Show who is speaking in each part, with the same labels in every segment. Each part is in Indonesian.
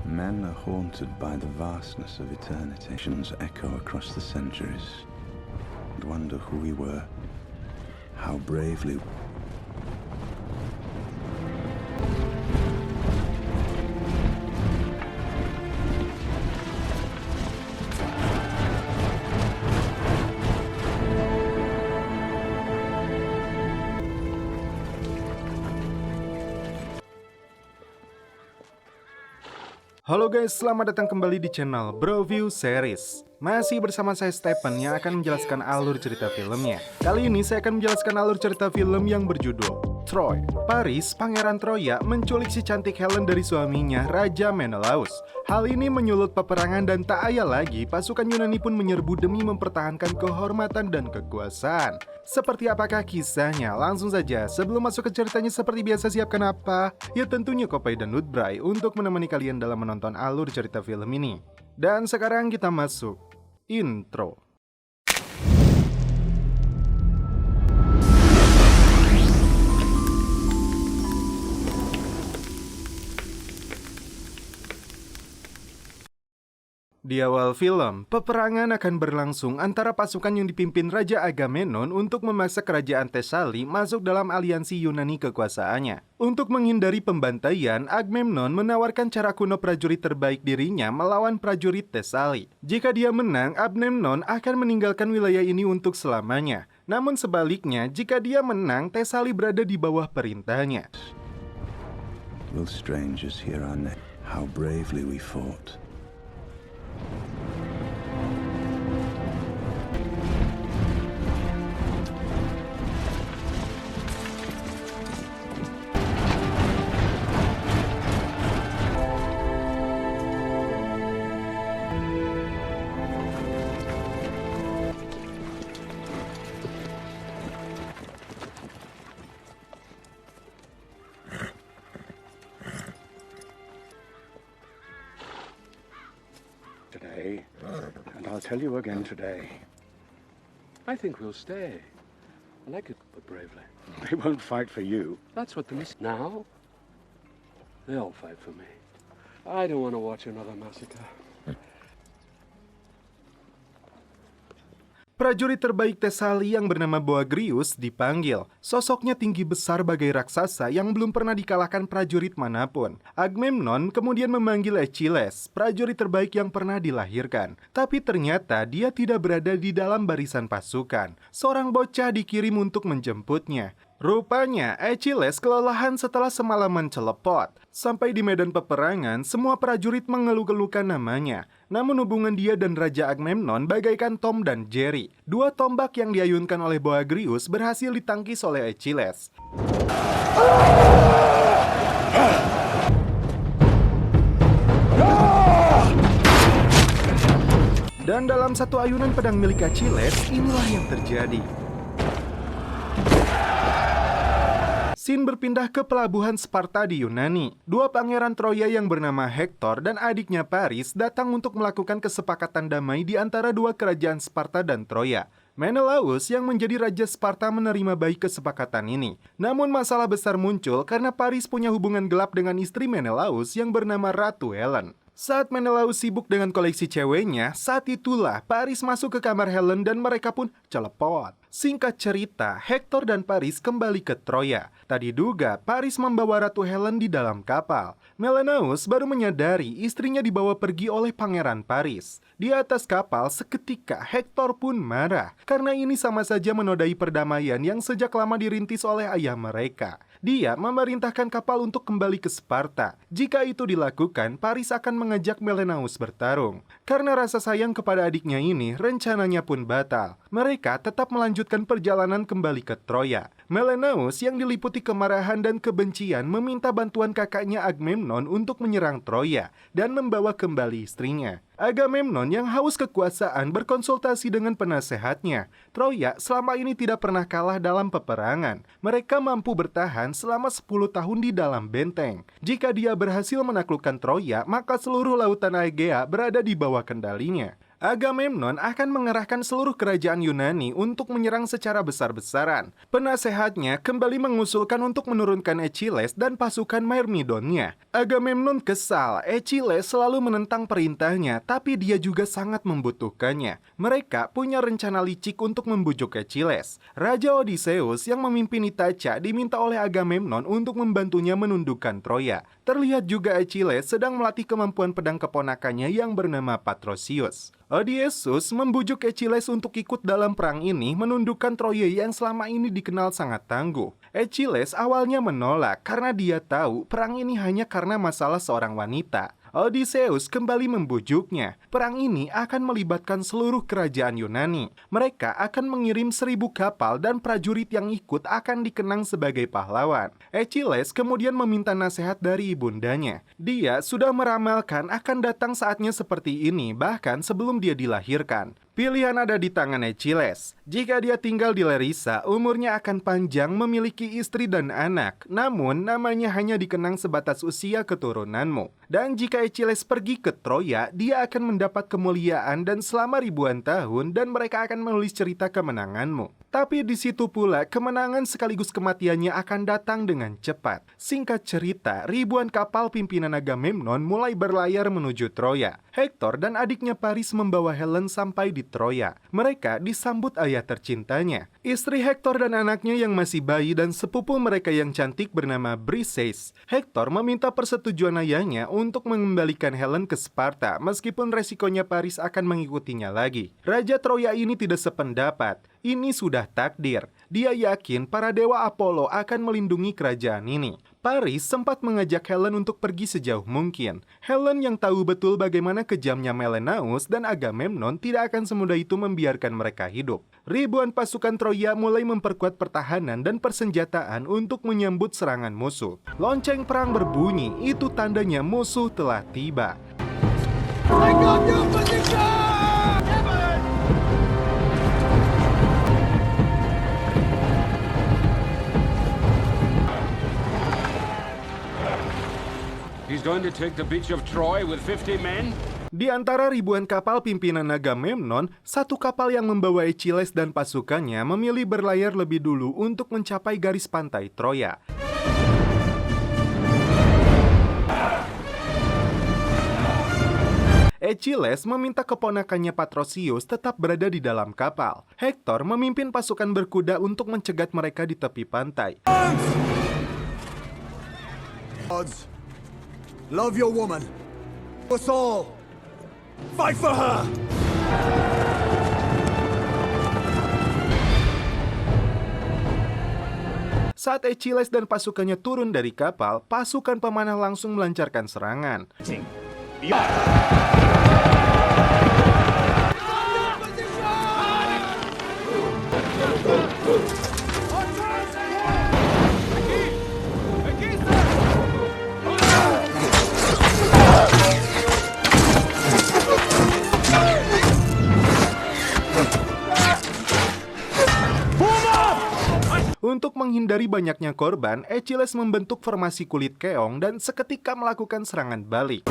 Speaker 1: Men are haunted by the vastness of eternity. Visions echo across the centuries and wonder who we were, how bravely.
Speaker 2: Halo guys, selamat datang kembali di channel Broview Series. Masih bersama saya Stephen yang akan menjelaskan alur cerita filmnya. Kali ini saya akan menjelaskan alur cerita film yang berjudul Troy. Paris, pangeran Troya, menculik si cantik Helen dari suaminya, Raja Menelaus. Hal ini menyulut peperangan dan tak ayal lagi, pasukan Yunani pun menyerbu demi mempertahankan kehormatan dan kekuasaan. Seperti apakah kisahnya? Langsung saja, sebelum masuk ke ceritanya seperti biasa siapkan apa? Ya tentunya Kopai dan Nutbray untuk menemani kalian dalam menonton alur cerita film ini. Dan sekarang kita masuk intro. Di awal film, peperangan akan berlangsung antara pasukan yang dipimpin Raja Agamemnon untuk memaksa kerajaan Tesali masuk dalam aliansi Yunani kekuasaannya. Untuk menghindari pembantaian, Agamemnon menawarkan cara kuno prajurit terbaik dirinya melawan prajurit Tesali. Jika dia menang, Agamemnon akan meninggalkan wilayah ini untuk selamanya. Namun sebaliknya, jika dia menang, Tesali berada di bawah perintahnya.
Speaker 1: Will strangers hear our name? How bravely we fought.
Speaker 3: Today, and I'll tell you again today.
Speaker 4: I think we'll stay. I like it, but bravely.
Speaker 3: They won't fight for you.
Speaker 4: That's what the now. They'll fight for me. I don't want to watch another massacre.
Speaker 2: Prajurit terbaik Tesali yang bernama Boagrius dipanggil. Sosoknya tinggi besar bagai raksasa yang belum pernah dikalahkan prajurit manapun. Agamemnon kemudian memanggil Achilles, prajurit terbaik yang pernah dilahirkan. Tapi ternyata dia tidak berada di dalam barisan pasukan. Seorang bocah dikirim untuk menjemputnya. Rupanya, Achilles kelelahan setelah semalaman celepot. Sampai di medan peperangan, semua prajurit mengeluh-elukan namanya. Namun hubungan dia dan Raja Agamemnon bagaikan Tom dan Jerry. Dua tombak yang diayunkan oleh Boagrius berhasil ditangkis oleh Achilles. Dan dalam satu ayunan pedang milik Achilles, inilah yang terjadi. Scene berpindah ke pelabuhan Sparta di Yunani. Dua pangeran Troya yang bernama Hektor dan adiknya Paris datang untuk melakukan kesepakatan damai di antara dua kerajaan Sparta dan Troya. Menelaus yang menjadi Raja Sparta menerima baik kesepakatan ini. Namun masalah besar muncul karena Paris punya hubungan gelap dengan istri Menelaus yang bernama Ratu Helen. Saat Menelaus sibuk dengan koleksi ceweknya, saat itulah Paris masuk ke kamar Helen dan mereka pun celepot. Singkat cerita, Hektor dan Paris kembali ke Troya. Tak diduga, Paris membawa Ratu Helen di dalam kapal. Menelaus baru menyadari istrinya dibawa pergi oleh Pangeran Paris. Di atas kapal, seketika Hektor pun marah. Karena ini sama saja menodai perdamaian yang sejak lama dirintis oleh ayah mereka. Dia memerintahkan kapal untuk kembali ke Sparta. Jika itu dilakukan, Paris akan mengajak Menelaus bertarung. Karena rasa sayang kepada adiknya ini, rencananya pun batal. Mereka tetap melanjutkan perjalanan kembali ke Troya. Menelaus yang diliputi kemarahan dan kebencian meminta bantuan kakaknya Agamemnon untuk menyerang Troya dan membawa kembali istrinya. Agamemnon yang haus kekuasaan berkonsultasi dengan penasehatnya. Troya selama ini tidak pernah kalah dalam peperangan. Mereka mampu bertahan selama 10 tahun di dalam benteng. Jika dia berhasil menaklukkan Troya, maka seluruh lautan Aegea berada di bawah kendalinya. Agamemnon akan mengerahkan seluruh kerajaan Yunani untuk menyerang secara besar-besaran. Penasehatnya kembali mengusulkan untuk menurunkan Achilles dan pasukan Myrmidonnya. Agamemnon kesal, Achilles selalu menentang perintahnya, tapi dia juga sangat membutuhkannya. Mereka punya rencana licik untuk membujuk Achilles. Raja Odysseus yang memimpin Ithaca diminta oleh Agamemnon untuk membantunya menundukkan Troya. Terlihat juga Achilles sedang melatih kemampuan pedang keponakannya yang bernama Patrocius. Odysseus membujuk Achilles untuk ikut dalam perang ini menundukkan Troya yang selama ini dikenal sangat tangguh. Achilles awalnya menolak karena dia tahu perang ini hanya karena masalah seorang wanita. Odysseus kembali membujuknya. Perang ini akan melibatkan seluruh kerajaan Yunani. Mereka akan mengirim 1.000 kapal dan prajurit yang ikut akan dikenang sebagai pahlawan. Achilles kemudian meminta nasihat dari ibundanya. Dia sudah meramalkan akan datang saatnya seperti ini bahkan sebelum dia dilahirkan. Pilihan ada di tangan Achilles. Jika dia tinggal di Larissa, umurnya akan panjang, memiliki istri dan anak. Namun, namanya hanya dikenang sebatas usia keturunanmu. Dan jika Achilles pergi ke Troya, dia akan mendapat kemuliaan dan selama ribuan tahun dan mereka akan menulis cerita kemenanganmu. Tapi di situ pula, kemenangan sekaligus kematiannya akan datang dengan cepat. Singkat cerita, ribuan kapal pimpinan Agamemnon mulai berlayar menuju Troya. Hektor dan adiknya Paris membawa Helen sampai di Troya. Mereka disambut ayah tercintanya. Istri Hektor dan anaknya yang masih bayi dan sepupu mereka yang cantik bernama Briseis. Hektor meminta persetujuan ayahnya untuk mengembalikan Helen ke Sparta, meskipun resikonya Paris akan mengikutinya lagi. Raja Troya ini tidak sependapat. Ini sudah takdir. Dia yakin para dewa Apollo akan melindungi kerajaan ini. Paris sempat mengajak Helen untuk pergi sejauh mungkin. Helen yang tahu betul bagaimana kejamnya Menelaus dan Agamemnon tidak akan semudah itu membiarkan mereka hidup. Ribuan pasukan Troya mulai memperkuat pertahanan dan persenjataan untuk menyambut serangan musuh. Lonceng perang berbunyi, itu tandanya musuh telah tiba.
Speaker 4: He's going to take the beach of Troy with 50 men?
Speaker 2: Di antara ribuan kapal pimpinan Agamemnon, satu kapal yang membawa Achilles dan pasukannya memilih berlayar lebih dulu untuk mencapai garis pantai Troya. Achilles meminta keponakannya Patrocius tetap berada di dalam kapal. Hektor memimpin pasukan berkuda untuk mencegat mereka di tepi pantai.
Speaker 5: Love your woman. Us all. Fight for her.
Speaker 2: Saat Achilles dan pasukannya turun dari kapal, pasukan pemanah langsung melancarkan serangan. Untuk menghindari banyaknya korban, Achilles membentuk formasi kulit keong dan seketika melakukan serangan balik.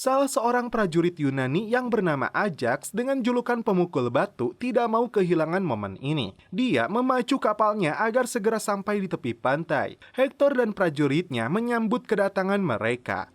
Speaker 2: Salah seorang prajurit Yunani yang bernama Ajax dengan julukan pemukul batu tidak mau kehilangan momen ini. Dia memacu kapalnya agar segera sampai di tepi pantai. Hektor dan prajuritnya menyambut kedatangan mereka.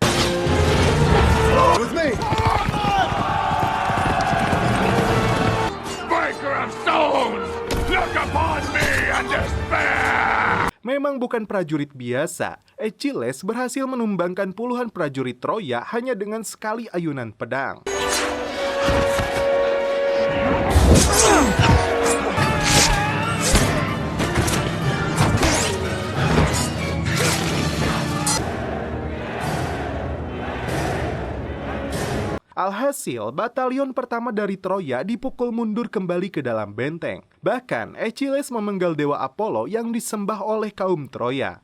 Speaker 5: Breaker of stones, look upon me and despair.
Speaker 2: Memang bukan prajurit biasa. Achilles berhasil menumbangkan puluhan prajurit Troya hanya dengan sekali ayunan pedang. Alhasil, batalion pertama dari Troya dipukul mundur kembali ke dalam benteng. Bahkan, Achilles memenggal dewa Apollo yang disembah oleh kaum Troya.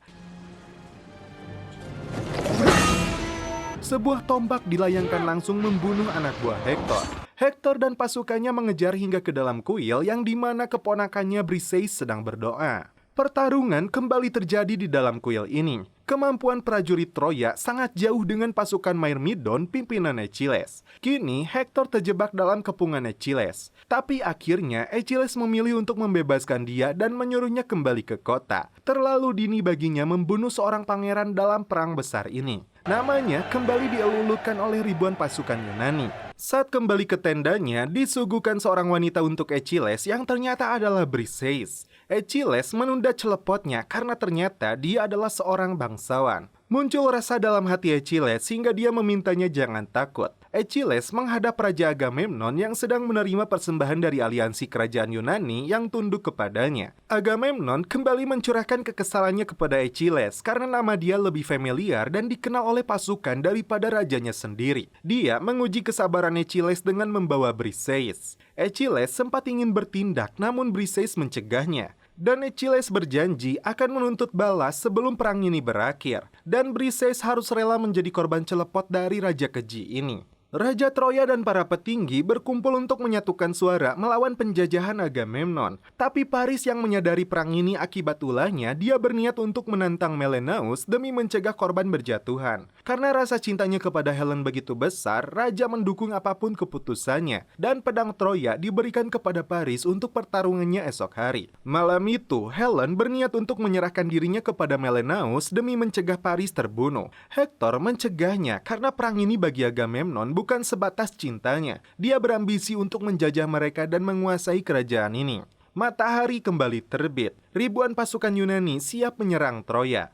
Speaker 2: Sebuah tombak dilayangkan langsung membunuh anak buah Hektor. Hector dan pasukannya mengejar hingga ke dalam kuil yang dimana keponakannya Briseis sedang berdoa. Pertarungan kembali terjadi di dalam kuil ini. Kemampuan prajurit Troya sangat jauh dengan pasukan Myrmidon pimpinan Achilles. Kini Hector terjebak dalam kepungan Achilles. Tapi akhirnya Achilles memilih untuk membebaskan dia dan menyuruhnya kembali ke kota. Terlalu dini baginya membunuh seorang pangeran dalam perang besar ini. Namanya kembali dielulukan oleh ribuan pasukan Yunani. Saat kembali ke tendanya, disuguhkan seorang wanita untuk Achilles yang ternyata adalah Briseis. Achilles menunda celepotnya karena ternyata dia adalah seorang bangsawan. Muncul rasa dalam hati Achilles sehingga dia memintanya jangan takut. Achilles menghadap Raja Agamemnon yang sedang menerima persembahan dari aliansi kerajaan Yunani yang tunduk kepadanya. Agamemnon kembali mencurahkan kekesalannya kepada Achilles karena nama dia lebih familiar dan dikenal oleh pasukan daripada rajanya sendiri. Dia menguji kesabaran Achilles dengan membawa Briseis. Achilles sempat ingin bertindak namun Briseis mencegahnya. Dan Achilles berjanji akan menuntut balas sebelum perang ini berakhir. Dan Briseis harus rela menjadi korban celepot dari raja keji ini. Raja Troya dan para petinggi berkumpul untuk menyatukan suara melawan penjajahan Agamemnon. Tapi Paris yang menyadari perang ini akibat ulahnya, dia berniat untuk menantang Menelaus demi mencegah korban berjatuhan. Karena rasa cintanya kepada Helen begitu besar, raja mendukung apapun keputusannya. Dan pedang Troya diberikan kepada Paris untuk pertarungannya esok hari. Malam itu, Helen berniat untuk menyerahkan dirinya kepada Menelaus demi mencegah Paris terbunuh. Hector mencegahnya karena perang ini bagi Agamemnon bukan sebatas cintanya. Dia berambisi untuk menjajah mereka dan menguasai kerajaan ini. Matahari kembali terbit. Ribuan pasukan Yunani siap menyerang Troya.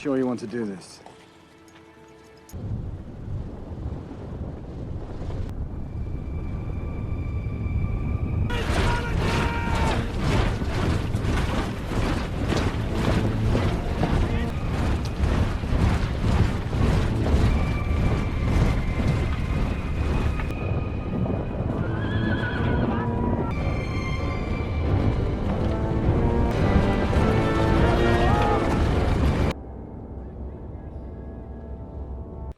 Speaker 6: Sure you want to do this?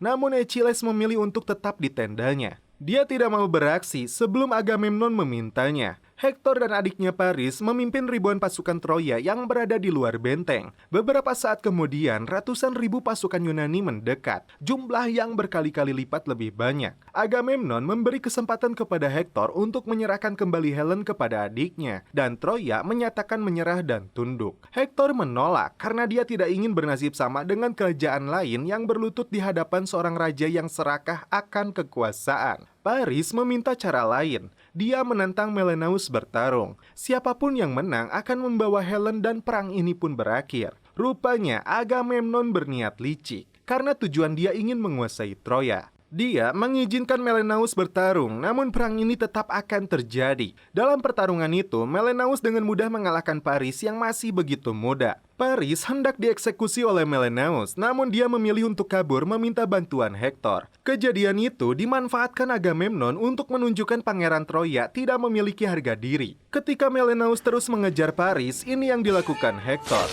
Speaker 2: Namun Achilles memilih untuk tetap di tendanya. Dia tidak mau beraksi sebelum Agamemnon memintanya. Hector dan adiknya Paris memimpin ribuan pasukan Troya yang berada di luar benteng. Beberapa saat kemudian, ratusan ribu pasukan Yunani mendekat, jumlah yang berkali-kali lipat lebih banyak. Agamemnon memberi kesempatan kepada Hector untuk menyerahkan kembali Helen kepada adiknya, dan Troya menyatakan menyerah dan tunduk. Hector menolak karena dia tidak ingin bernasib sama dengan kerajaan lain yang berlutut di hadapan seorang raja yang serakah akan kekuasaan. Paris meminta cara lain. Dia menantang Menelaus bertarung. Siapapun yang menang akan membawa Helen dan perang ini pun berakhir. Rupanya Agamemnon berniat licik karena tujuan dia ingin menguasai Troya. Dia mengizinkan Menelaus bertarung, namun perang ini tetap akan terjadi. Dalam pertarungan itu, Menelaus dengan mudah mengalahkan Paris yang masih begitu muda. Paris hendak dieksekusi oleh Menelaus, namun dia memilih untuk kabur meminta bantuan Hector. Kejadian itu dimanfaatkan Agamemnon untuk menunjukkan pangeran Troya tidak memiliki harga diri. Ketika Menelaus terus mengejar Paris, ini yang dilakukan Hector.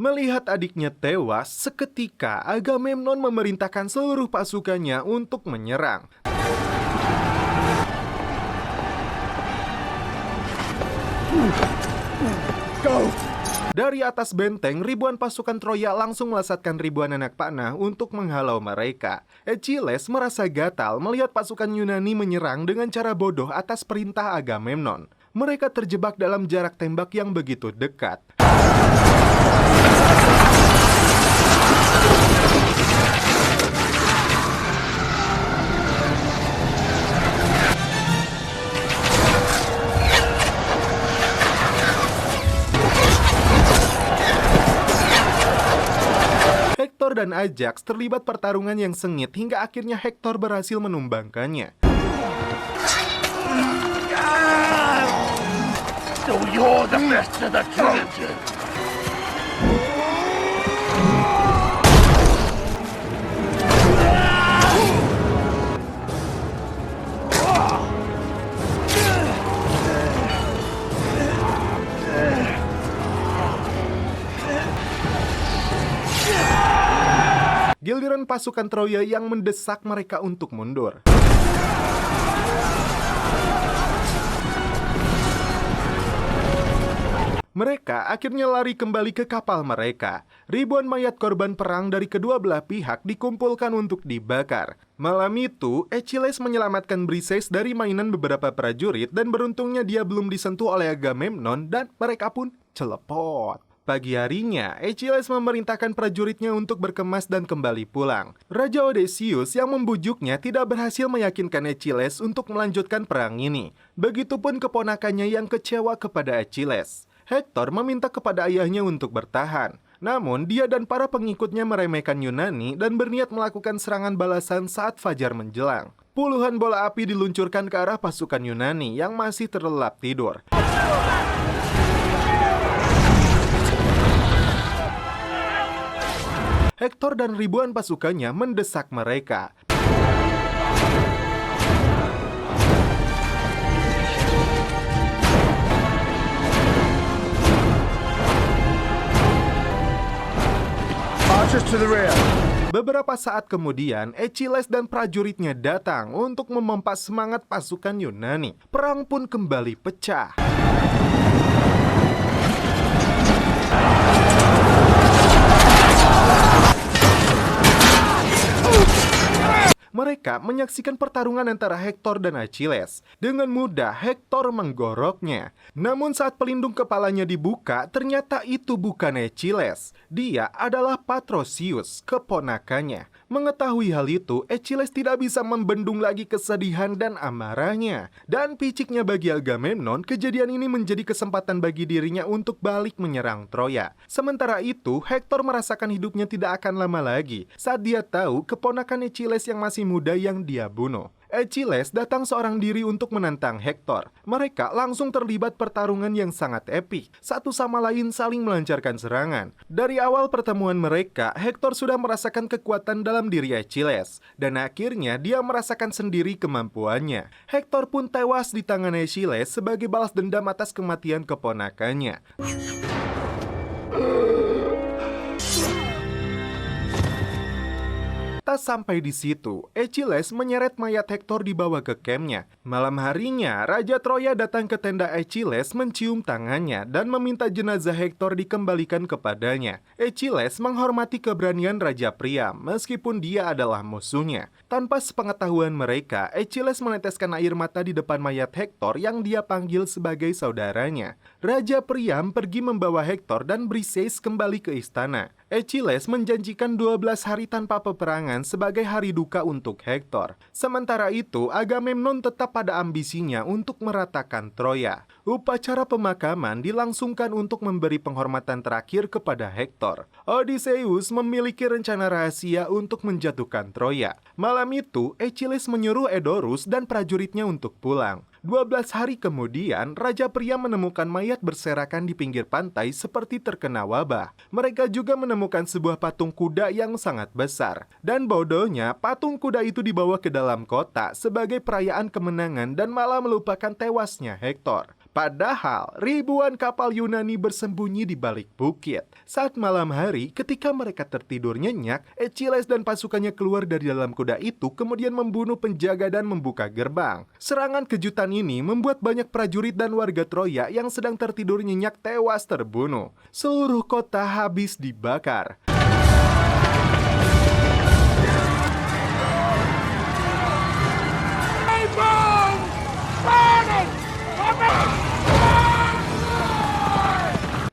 Speaker 2: Melihat adiknya tewas, seketika Agamemnon memerintahkan seluruh pasukannya untuk menyerang. Dari atas benteng, ribuan pasukan Troya langsung melesatkan ribuan anak panah untuk menghalau mereka. Achilles merasa gatal melihat pasukan Yunani menyerang dengan cara bodoh atas perintah Agamemnon. Mereka terjebak dalam jarak tembak yang begitu dekat. Hector dan Ajax terlibat pertarungan yang sengit hingga akhirnya Hector berhasil menumbangkannya.
Speaker 5: You're the best of the Trojans!
Speaker 2: Giliran pasukan Troya yang mendesak mereka untuk mundur. Mereka akhirnya lari kembali ke kapal mereka. Ribuan mayat korban perang dari kedua belah pihak dikumpulkan untuk dibakar. Malam itu, Achilles menyelamatkan Briseis dari mainan beberapa prajurit dan beruntungnya dia belum disentuh oleh Agamemnon dan mereka pun celepot. Pagi harinya, Achilles memerintahkan prajuritnya untuk berkemas dan kembali pulang. Raja Odysseus yang membujuknya tidak berhasil meyakinkan Achilles untuk melanjutkan perang ini. Begitupun keponakannya yang kecewa kepada Achilles. Hektor meminta kepada ayahnya untuk bertahan. Namun, dia dan para pengikutnya meremehkan Yunani dan berniat melakukan serangan balasan saat fajar menjelang. Puluhan bola api diluncurkan ke arah pasukan Yunani yang masih terlelap tidur. Hektor dan ribuan pasukannya mendesak mereka.
Speaker 6: Archers to the rear.
Speaker 2: Beberapa saat kemudian, Achilles dan prajuritnya datang untuk memompa semangat pasukan Yunani. Perang pun kembali pecah. Mereka menyaksikan pertarungan antara Hektor dan Achilles. Dengan mudah, Hektor menggoroknya. Namun saat pelindung kepalanya dibuka, ternyata itu bukan Achilles. Dia adalah Patrocius, keponakannya. Mengetahui hal itu, Achilles tidak bisa membendung lagi kesedihan dan amarahnya. Dan piciknya bagi Agamemnon, kejadian ini menjadi kesempatan bagi dirinya untuk balik menyerang Troya. Sementara itu, Hektor merasakan hidupnya tidak akan lama lagi saat dia tahu keponakan Achilles yang masih muda yang dia bunuh. Achilles datang seorang diri untuk menantang Hektor. Mereka langsung terlibat pertarungan yang sangat epik. Satu sama lain saling melancarkan serangan. Dari awal pertemuan mereka, Hektor sudah merasakan kekuatan dalam diri Achilles. Dan akhirnya dia merasakan sendiri kemampuannya. Hektor pun tewas di tangan Achilles sebagai balas dendam atas kematian keponakannya. Tak sampai di situ, Achilles menyeret mayat Hektor dibawa ke kampnya. Malam harinya, Raja Troya datang ke tenda Achilles mencium tangannya dan meminta jenazah Hektor dikembalikan kepadanya. Achilles menghormati keberanian Raja Priam meskipun dia adalah musuhnya. Tanpa sepengetahuan mereka, Achilles meneteskan air mata di depan mayat Hektor yang dia panggil sebagai saudaranya. Raja Priam pergi membawa Hektor dan Briseis kembali ke istana. Achilles menjanjikan 12 hari tanpa peperangan sebagai hari duka untuk Hektor. Sementara itu, Agamemnon tetap pada ambisinya untuk meratakan Troya. Upacara pemakaman dilangsungkan untuk memberi penghormatan terakhir kepada Hektor. Odysseus memiliki rencana rahasia untuk menjatuhkan Troya. Malam itu, Achilles menyuruh Eudorus dan prajuritnya untuk pulang. 12 hari kemudian, Raja Priam menemukan mayat berserakan di pinggir pantai seperti terkena wabah. Mereka juga menemukan sebuah patung kuda yang sangat besar. Dan bodohnya, patung kuda itu dibawa ke dalam kota sebagai perayaan kemenangan dan malah melupakan tewasnya Hektor. Padahal, ribuan kapal Yunani bersembunyi di balik bukit. Saat malam hari, ketika mereka tertidur nyenyak, Achilles dan pasukannya keluar dari dalam kuda itu, kemudian membunuh penjaga dan membuka gerbang. Serangan kejutan ini membuat banyak prajurit dan warga Troya yang sedang tertidur nyenyak tewas terbunuh. Seluruh kota habis dibakar.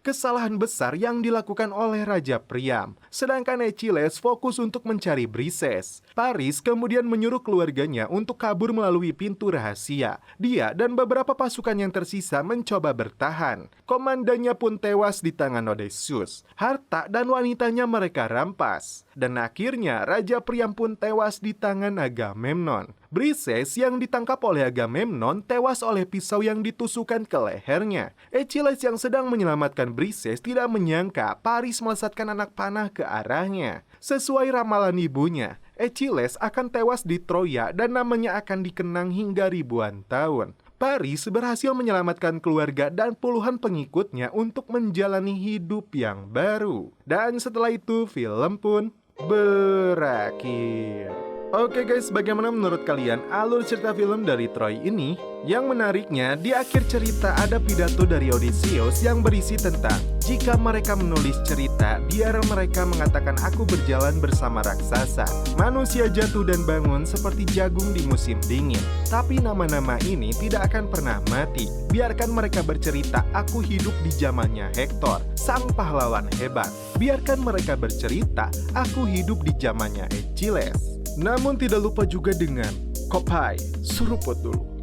Speaker 2: Kesalahan besar yang dilakukan oleh Raja Priam. Sedangkan Achilles fokus untuk mencari Briseis. Paris kemudian menyuruh keluarganya untuk kabur melalui pintu rahasia. Dia dan beberapa pasukan yang tersisa mencoba bertahan. Komandannya pun tewas di tangan Odysseus. Harta dan wanitanya mereka rampas. dan akhirnya Raja Priam pun tewas di tangan Agamemnon. Briseis yang ditangkap oleh Agamemnon tewas oleh pisau yang ditusukkan ke lehernya. Achilles yang sedang menyelamatkan Briseis tidak menyangka Paris melesatkan anak panah ke arahnya. Sesuai ramalan ibunya, Achilles akan tewas di Troya dan namanya akan dikenang hingga ribuan tahun. Paris berhasil menyelamatkan keluarga dan puluhan pengikutnya untuk menjalani hidup yang baru. Dan setelah itu film pun berakhir. Oke guys, bagaimana menurut kalian alur cerita film dari Troy ini? Yang menariknya, di akhir cerita ada pidato dari Odysseus yang berisi tentang jika mereka menulis cerita, biar mereka mengatakan aku berjalan bersama raksasa. Manusia jatuh dan bangun seperti jagung di musim dingin. Tapi nama-nama ini tidak akan pernah mati. Biarkan mereka bercerita, aku hidup di zamannya Hektor, sang pahlawan hebat. Biarkan mereka bercerita, aku hidup di zamannya Achilles. Namun tidak lupa juga dengan kopai, seruput dulu.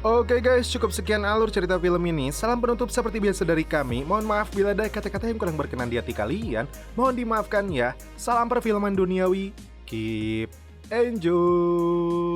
Speaker 2: Oke guys, cukup sekian alur cerita film ini. Salam penutup seperti biasa dari kami. Mohon maaf bila ada kata-kata yang kurang berkenan di hati kalian. Mohon dimaafkan ya. Salam perfilman duniawi. Keep enjoy.